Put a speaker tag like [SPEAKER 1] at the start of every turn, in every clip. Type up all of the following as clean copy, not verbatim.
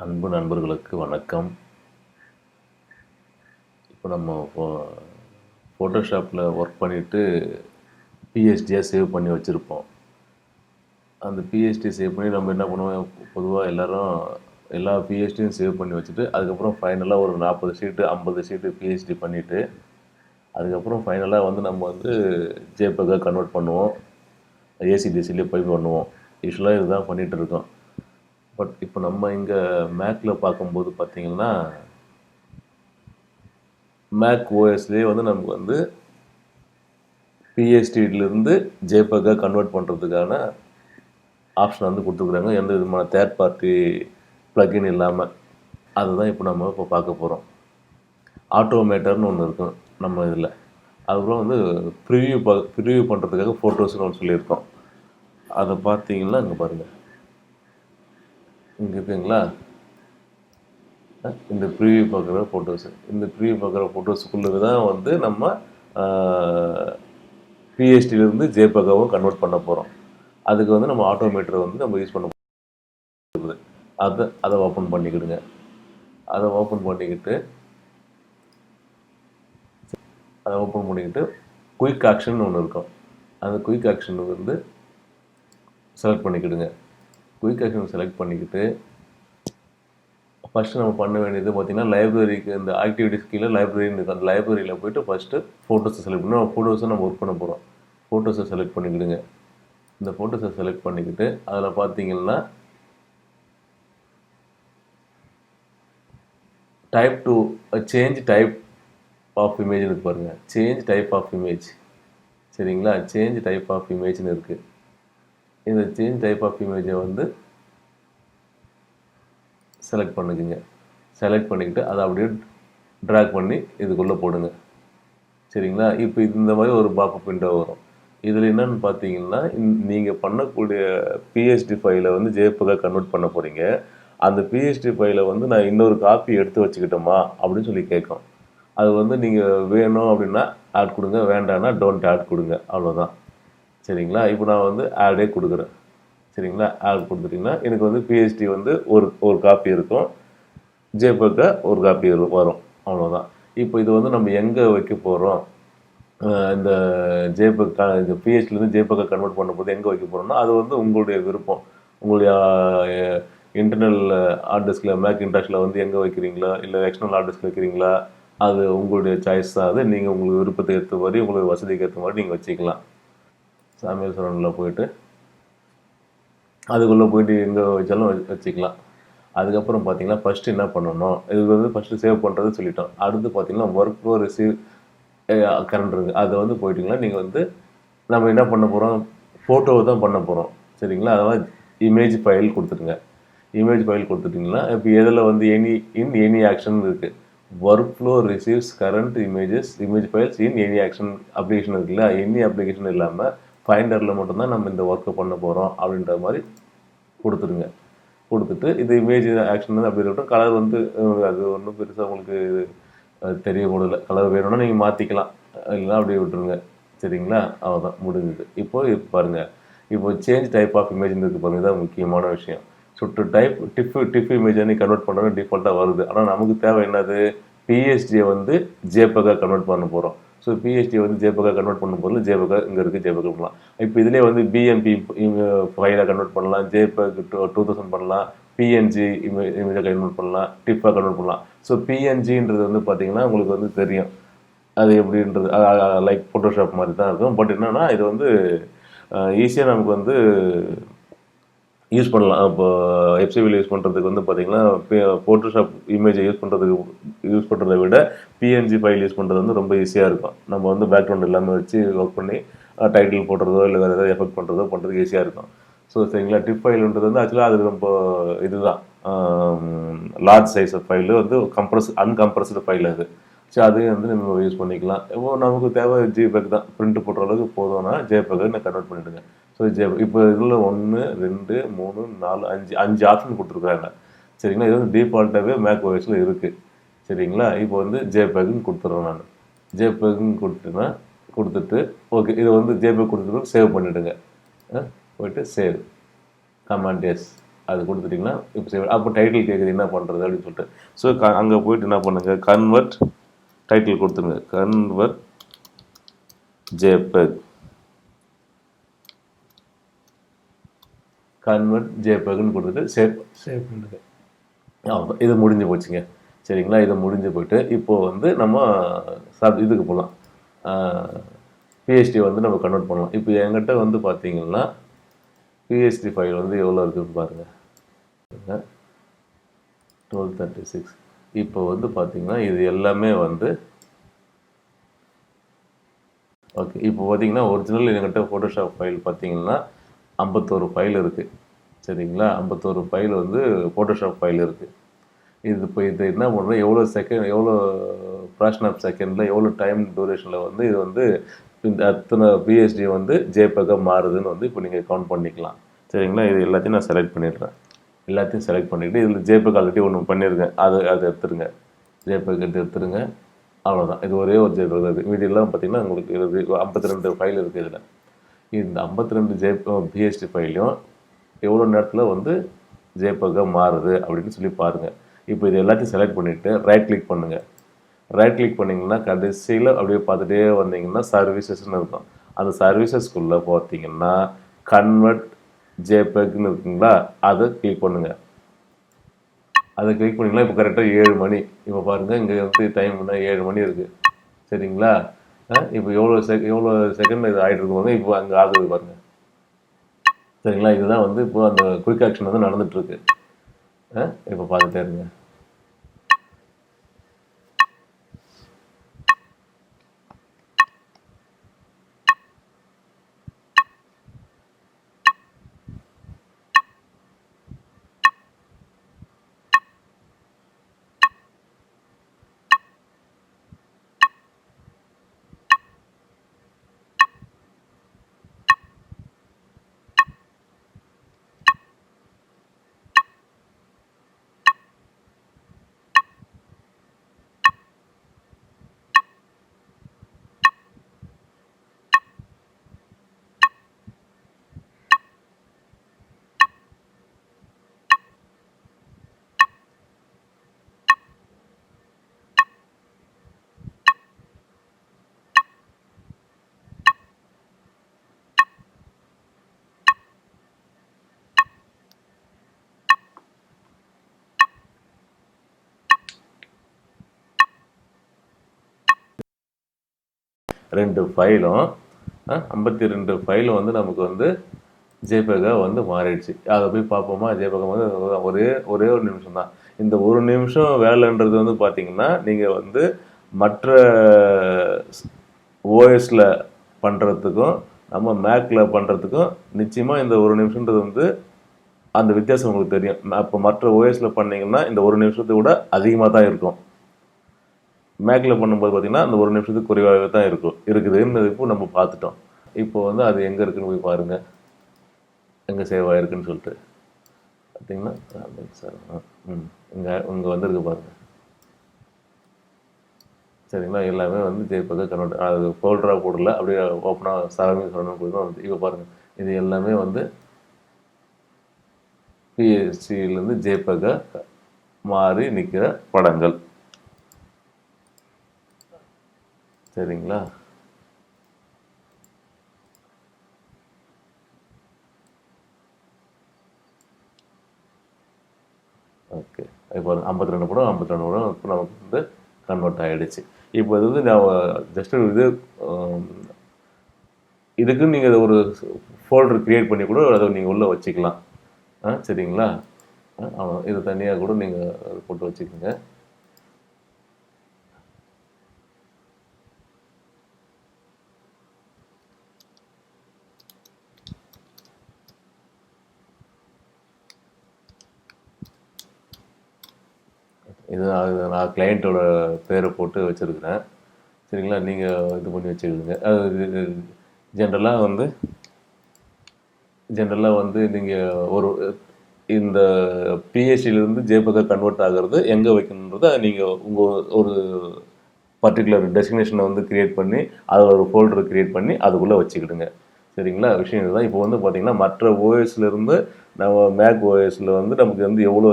[SPEAKER 1] அன்பு நண்பர்களுக்கு வணக்கம். இப்போ நம்ம ஃபோட்டோஷாப்பில் ஒர்க் பண்ணிவிட்டு பிஎஸ்டியாக சேவ் பண்ணி வச்சுருப்போம். அந்த பிஎஸ்டி சேவ் பண்ணி நம்ம என்ன பண்ணுவோம், பொதுவாக எல்லோரும் எல்லா பிஎஸ்டியும் சேவ் பண்ணி வச்சுட்டு அதுக்கப்புறம் ஃபைனலாக ஒரு 40 ஷீட்டு 50 ஷீட்டு பிஎஸ்டி பண்ணிவிட்டு அதுக்கப்புறம் ஃபைனலாக வந்து நம்ம வந்து ஜேபெக்காக கன்வெர்ட் பண்ணுவோம். ஏசிடிசிலே போய் பண்ணுவோம். யூஸ்வலாக இதுதான் பண்ணிகிட்டு இருக்கோம். பட் இப்போ நம்ம இங்கே மேக்கில் பார்க்கும்போது பார்த்திங்கன்னா மேக் ஓஎஸ்லேயே வந்து நமக்கு வந்து பிஎஸ்டியிலேருந்து ஜேபெக்காக கன்வெர்ட் பண்ணுறதுக்கான ஆப்ஷன் வந்து கொடுத்துருக்குறாங்க. எந்த விதமான தேர்ட் பார்ட்டி ப்ளக்கின் இல்லாமல். அதுதான் இப்போ நம்ம பார்க்க போகிறோம். ஆட்டோமேட்டர்னு ஒன்று இருக்கும் நம்ம இதில். அதுக்கப்புறம் வந்து ப்ரிவ்யூ பண்ணுறதுக்காக ஃபோட்டோஸ்னு ஒன்று சொல்லியிருக்கோம். அதை பார்த்தீங்கன்னா இங்கே பாருங்கள், இங்கே இருக்குங்களா, இந்த ப்ரிவ்யூ பார்க்குற ஃபோட்டோஸு. இந்த ப்ரிவ்யூ பார்க்குற ஃபோட்டோஸுக்குள்ளே தான் வந்து நம்ம பிஎஸ்டியிலேருந்து ஜேபெக்காவும் கன்வெர்ட் பண்ண போகிறோம். அதுக்கு வந்து நம்ம ஆட்டோமேட்டரை வந்து நம்ம யூஸ் பண்ண போகிறது. அதை ஓப்பன் பண்ணிக்கிடுங்க. அதை ஓப்பன் பண்ணிக்கிட்டு குயிக் ஆக்ஷன் ஒன்று இருக்கும். அந்த குயிக் ஆக்ஷன் வந்து செலக்ட் பண்ணிக்கிடுங்க. குயிக் ஆக்ஷன் செலக்ட் பண்ணிக்கிட்டு ஃபஸ்ட்டு நம்ம பண்ண வேண்டியது பார்த்திங்கன்னா, லைப்ரரிக்கு இந்த ஆக்டிவிட்டிஸ் கீழே லைப்ரரின்னு இருக்குது. அந்த லைப்ரரியில் போய்ட்டு ஃபஸ்ட்டு ஃபோட்டோஸை செலக்ட் பண்ணி ஃபோட்டோஸை நம்ம ஒர்க் பண்ண போகிறோம். ஃபோட்டோஸை செலக்ட் பண்ணிக்கிடுங்க. இந்த ஃபோட்டோஸை செலக்ட் பண்ணிக்கிட்டு அதில் பார்த்தீங்கன்னா type to change type of இமேஜ்னு இருக்கு பாருங்கள். சேஞ்ச் டைப் ஆஃப் இமேஜ், சரிங்களா? சேஞ்ச் டைப் ஆஃப் இமேஜ்னு இருக்குது. இந்த சேஞ்ச் டைப் ஆஃப் இமேஜை வந்து செலக்ட் பண்ணிக்கோங்க. செலக்ட் பண்ணிக்கிட்டு அதை அப்படியே ட்ராக் பண்ணி இதுக்குள்ளே போடுங்க, சரிங்களா? இப்போ இந்த மாதிரி ஒரு பாப்அப் விண்டோ வரும். இதில் என்னென்னு பார்த்தீங்கன்னா, நீங்கள் பண்ணக்கூடிய பிஎஸ்டி ஃபைலை வந்து ஜேபெக்காக கன்வெர்ட் பண்ண போகிறீங்க. அந்த பிஎஸ்டி ஃபைலை வந்து நான் இன்னொரு காப்பி எடுத்து வச்சுக்கிட்டோமா அப்படின்னு சொல்லி கேட்கும். அது வந்து நீங்கள் வேணும் அப்படின்னா ஆட் கொடுங்க, வேண்டாம்னா டோன்ட் ஆட் கொடுங்க, அவ்வளோதான், சரிங்களா? இப்போ நான் வந்து ஆடே கொடுக்குறேன், சரிங்களா? ஆட் கொடுத்துட்டிங்கன்னா எனக்கு வந்து பிஎஸ்டி வந்து ஒரு காப்பி இருக்கும், ஜேபெக்காக ஒரு காப்பி வரும், அவ்வளோதான். இப்போ இது வந்து நம்ம எங்கே வைக்க போகிறோம், இந்த ஜேபெக் இந்த பிஎஸ்டிலேருந்து ஜேபெக்காக கன்வெர்ட் பண்ணும்போது எங்கே வைக்க போகிறோம்னா அது வந்து உங்களுடைய விருப்பம். உங்களுடைய இன்டர்னல் ஹார்ட் டிஸ்கில் மேக்கின்டாஷில் வந்து எங்கே வைக்கிறீங்களா, இல்லை எக்ஸ்டர்னல் ஹார்ட் டிஸ்கில் வைக்கிறீங்களா, அது உங்களுடைய சாய்ஸ் தான். அது நீங்கள் உங்களுக்கு விருப்பத்துக்கு ஏற்ற மாதிரி உங்களுக்கு வசதிக்கு ஏற்ற மாதிரி நீங்கள் வச்சுக்கலாம். சாமியல் சரவணில் போய்ட்டு அதுக்குள்ளே போய்ட்டு எங்கே வச்சாலும் வச்சுக்கலாம். அதுக்கப்புறம் பார்த்தீங்கன்னா ஃபஸ்ட்டு என்ன பண்ணணும், இது வந்து ஃபஸ்ட்டு சேவ் பண்ணுறது சொல்லிட்டோம். அடுத்து பார்த்தீங்கன்னா ஒர்க் ஃப்ளோ ரிசீவ் கரண்ட் இருக்குது. அதை வந்து போயிட்டிங்கன்னா நீங்கள் வந்து நம்ம என்ன பண்ண போகிறோம், ஃபோட்டோவை தான் பண்ண போகிறோம், சரிங்களா? அதெல்லாம் இமேஜ் ஃபைல் கொடுத்துருங்க. இமேஜ் ஃபைல் கொடுத்துட்டிங்கன்னா இப்போ எதில் வந்து எனி ஆக்ஷன் இருக்குது. Work flow receives current image files in any action application இருக்குல்ல, எனி அப்ளிகேஷன் இல்லாமல் ஃபைண்டரில் மட்டும்தான் நம்ம இந்த ஒர்க்கை பண்ண போகிறோம் அப்படின்ற மாதிரி கொடுத்துருங்க. கொடுத்துட்டு இது இமேஜ் ஆக்ஷன் வந்து அப்படி இருக்கட்டும். கலர் வந்து அது ஒன்றும் பெருசாக உங்களுக்கு தெரிய முடியல. கலர் வேணும்னா நீங்கள் மாற்றிக்கலாம், இல்லைனா அப்படியே விட்டுருங்க, சரிங்களா? அவ்வளோதான், முடிஞ்சுது. இப்போ பாருங்கள், இப்போ சேஞ்ச் டைப் ஆஃப் இமேஜ் இருக்குது பாருங்கள், இதுதான் முக்கியமான விஷயம். ஸோ டைப் டிஃப் இமேஜை நீ கன்வெர்ட் பண்ணுறது டிஃபால்ட்டாக வருது. ஆனால் நமக்கு தேவை என்னது, பிஎஸ்டியை வந்து ஜேபெக்காக கன்வெர்ட் பண்ண போகிறோம். ஸோ பிஎஸ்டியை வந்து ஜேபெக்காக கன்வெர்ட் பண்ண போகிறது ஜேபெக்காக இங்கே இருக்குது, ஜேபெக்காக பண்ணலாம். இப்போ இதிலே வந்து பிஎம்பி ஃபைலாக கன்வெர்ட் பண்ணலாம், ஜேபெக் 2000 பண்ணலாம், பிஎன்ஜி இமேஜை கன்வெர்ட் பண்ணலாம், டிஃபாக கன்வெர்ட் பண்ணலாம். ஸோ பிஎன்ஜின்றது வந்து பார்த்திங்கன்னா உங்களுக்கு வந்து தெரியும் அது எப்படின்றது, லைக் ஃபோட்டோஷாப் மாதிரி தான் இருக்கும். பட் என்னென்னா இது வந்து ஈஸியாக நமக்கு வந்து யூஸ் பண்ணலாம். இப்போ எஃப்சிவியில் யூஸ் பண்ணுறதுக்கு வந்து பார்த்திங்கன்னா ஃபோட்டோஷாப் இமேஜை யூஸ் பண்ணுறதை விட பிஎன்ஜி ஃபைல் யூஸ் பண்ணுறது வந்து ரொம்ப ஈஸியாக இருக்கும். நம்ம வந்து பேக்ரவுண்ட் எல்லாமே வச்சு ஒர்க் பண்ணி டைட்டில் போடுறதோ இல்லை வேறு ஏதாவது எஃபெக்ட் பண்ணுறதுக்கு ஈஸியாக இருக்கும். ஸோ சரிங்களா, டிப் ஃபைல்ன்றது வந்து ஆக்சுவலாக அது ரொம்ப இதுதான், லார்ஜ் சைஸ் ஃபைலு வந்து அன்கம்ப்ரஸ்டு ஃபைல் அது. ஸோ அதையும் வந்து நம்ம யூஸ் பண்ணிக்கலாம். இப்போ நமக்கு தேவை ஜேபெக் தான், பிரிண்ட் போடுற அளவுக்கு போதும்னா ஜேபெக்கை நான் கன்வெர்ட் பண்ணிவிடுங்க. ஸோ இப்போ இதில் 1 2 3 4 5 ஆப்ஷன் கொடுத்துருக்காங்க, சரிங்களா? இது வந்து டிஃபால்ட்டாகவே மேக் ஓஎஸில் இருக்குது, சரிங்களா? இப்போ வந்து ஜேபெக்னு கொடுத்துட்றேன் நான். ஜேபெக்னு கொடுத்துட்டு ஓகே, இதை வந்து ஜேபெக் கொடுத்துட்டு சேவ் பண்ணிவிடுங்க. போய்ட்டு சேவ் கமாண்ட் எஸ். அது கொடுத்துட்டிங்கன்னா இப்போ சேவ். அப்போ டைட்டில் கேட்குது என்ன பண்ணுறது அப்படின்னு சொல்லிட்டு. ஸோ அங்கே போயிட்டு என்ன பண்ணுங்கள், கன்வெர்ட் டைட்டில் கொடுத்துருங்க. Convert JPEG. கன்வெர்ட் JPEGன்னு கொடுத்துட்டு சேவ் பண்ணுங்க. இது முடிஞ்சு போச்சுங்க. சரிங்களா, இது முடிஞ்சு போயிட்டு இப்போது வந்து நம்ம இதுக்கு போகலாம். பிஎஸ்டி வந்து நம்ம கன்வெர்ட் பண்ணலாம். இப்போ என்கிட்ட வந்து பார்த்தீங்கன்னா பிஎஸ்டி ஃபைல் வந்து எவ்வளோ இருக்குதுன்னு பாருங்கள். 1236. இப்போ வந்து பார்த்தீங்கன்னா இது எல்லாமே வந்து ஓகே. இப்போ பார்த்தீங்கன்னா ஒரிஜினல் என்கிட்ட ஃபோட்டோஷாப் ஃபைல் பார்த்தீங்கன்னா 51 ஃபைல் இருக்குது. சரிங்களா, 51 ஃபைல் வந்து ஃபோட்டோஷாப் ஃபைல் இருக்குது. இப்போ இது என்ன பண்ணுறோம், எவ்வளோ ஃப்ராக்ஷன் ஆஃப் செகண்டில் எவ்வளோ டைம் டூரேஷனில் வந்து இது வந்து இந்த அத்தனை பிஎஸ்டி வந்து ஜேபெக்காக மாறுதுன்னு வந்து இப்போ நீங்கள் கவுண்ட் பண்ணிக்கலாம். சரிங்களா, இது எல்லாத்தையும் நான் செலக்ட் பண்ணிடுறேன். எல்லாத்தையும் செலக்ட் பண்ணிவிட்டு இதில் ஜேபெக் ஆல்ரெடி ஒன்று பண்ணியிருக்கேன், அதை எடுத்துருங்க. ஜேபெக் எடுத்துருங்க. அவ்வளோதான். இது ஒரே ஒரு ஜேபெக் இருக்குது. மீடியெல்லாம் பார்த்தீங்கன்னா உங்களுக்கு 52 ஃபைல் இருக்குது. இதில் இந்த 52 பிஎஸ்டி ஃபைலையும் எவ்வளோ நேரத்தில் வந்து ஜேபெக்காக மாறுது அப்படின்னு சொல்லி பாருங்கள். இப்போ இது எல்லாத்தையும் செலக்ட் பண்ணிவிட்டு ரைட் கிளிக் பண்ணுங்கள். ரைட் கிளிக் பண்ணிங்கன்னா கடைசியில் அப்படியே பார்த்துட்டே வந்தீங்கன்னா சர்வீசஸ்ன்னு இருக்கும். அந்த சர்வீசஸ்க்குள்ளே பார்த்தீங்கன்னா கன்வெர்ட் ஜேபெக்னு இருக்குங்களா, அதை கிளிக் பண்ணுங்கள். அதை கிளிக் பண்ணிங்கன்னா இப்போ கரெக்டாக 7 மணி. இப்போ பாருங்கள், இங்கே வந்து டைம்னா 7 மணி இருக்குது. சரிங்களா, இப்போ எவ்வளோ செகண்ட் இது ஆகிட்டு இருக்குவாங்க. இப்போ அங்கே ஆகுது பாருங்கள். சரிங்களா, இதுதான் வந்து இப்போ அந்த குயிக் ஆக்ஷன் வந்து நடந்துகிட்ருக்கு. இப்போ பார்த்துட்டே இருங்க. ரெண்டு ஃபைலும் 52 ஃபைலும் வந்து நமக்கு வந்து ஜேபெக்காக வந்து மாறிடுச்சு. அதை போய் பார்ப்போமா? ஜேபெக்காக வந்து ஒரே ஒரு நிமிஷம் தான். இந்த ஒரு நிமிஷம் வேலைன்றது வந்து பார்த்தீங்கன்னா நீங்கள் வந்து மற்ற ஓஎஸில் பண்ணுறதுக்கும் நம்ம மேக்கில் பண்ணுறதுக்கும் நிச்சயமாக இந்த ஒரு நிமிஷன்றது வந்து அந்த வித்தியாசம் உங்களுக்கு தெரியும். அப்போ மற்ற ஓஎஸில் பண்ணிங்கன்னா இந்த ஒரு நிமிஷத்தை விட அதிகமாக தான் இருக்கும். மேக்கில் பண்ணும்போது பார்த்தீங்கன்னா அந்த ஒரு நிமிஷத்துக்கு குறைவாகவே தான் இருக்குதுன்னு இப்போ நம்ம பார்த்துட்டோம். இப்போ வந்து அது எங்கே இருக்குதுன்னு போய் பாருங்கள், எங்கே சேவ் ஆகிருக்குன்னு சொல்லிட்டு பார்த்தீங்கன்னா சார் இங்கே வந்துருக்கு பாருங்கள். சரிங்களா, எல்லாமே வந்து ஜேபெக்காக கன்வெர்ட். அது ஃபோல்டராக போடல, அப்படியே ஓப்பனாக சாமி சொல்லணும் போய் வந்து இப்போ பாருங்கள். இது எல்லாமே வந்து பிஎஸ்டியிலேருந்து ஜேபெக்காக மாறி நிற்கிற படங்கள். சரிங்களா, ஓகே. இப்போ 52 படம் இப்போ நமக்கு வந்து கன்வெர்ட் ஆகிடுச்சு. இப்போ இது வந்து நான் ஜஸ்ட் இதுக்குன்னு நீங்கள் ஒரு ஃபோல்டர் க்ரியேட் பண்ணி கூட அதை நீங்கள் உள்ளே வச்சுக்கலாம். சரிங்களா, அவ்வளோ. இது தனியாக கூட நீங்கள் போட்டு வச்சுக்கோங்க. இது நான் கிளைண்ட்டோட பேரை போட்டு வச்சுருக்கிறேன். சரிங்களா, நீங்கள் இது பண்ணி வச்சுக்கிடுங்க. அது ஜென்ரலாக வந்து நீங்கள் ஒரு இந்த பிஎஸ்டியிலேருந்து ஜேபெக்காக கன்வெர்ட் ஆகிறது எங்கே வைக்கணுன்றதை நீங்கள் உங்கள் ஒரு பர்டிகுலர் டெஸ்டினேஷனை வந்து க்ரியேட் பண்ணி அதை ஒரு ஃபோல்டர் க்ரியேட் பண்ணி அதுக்குள்ளே வச்சுக்கிடுங்க. சரிங்களா? விஷயம் இதுதான். இப்போ வந்து பார்த்தீங்கன்னா, மற்ற ஓஎஸ்லேருந்து நம்ம மேக் ஓஎஸ்ல வந்து நமக்கு வந்து எவ்வளோ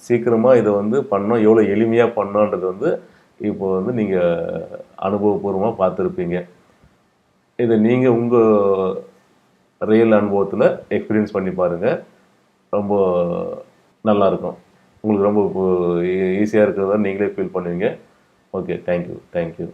[SPEAKER 1] சீக்கிரமாக இதை வந்து பண்ணோம், எவ்வளோ எளிமையாக பண்ணோன்றது வந்து இப்போ வந்து நீங்கள் அனுபவபூர்வமாக பார்த்துருப்பீங்க. இதை நீங்கள் உங்கள் ரியல் அனுபவத்தில் எக்ஸ்பீரியன்ஸ் பண்ணி பாருங்கள். ரொம்ப நல்லாயிருக்கும். உங்களுக்கு ரொம்ப ஈஸியாக இருக்கிறதா நீங்களே ஃபீல் பண்ணுவீங்க. ஓகே. தேங்க்யூ.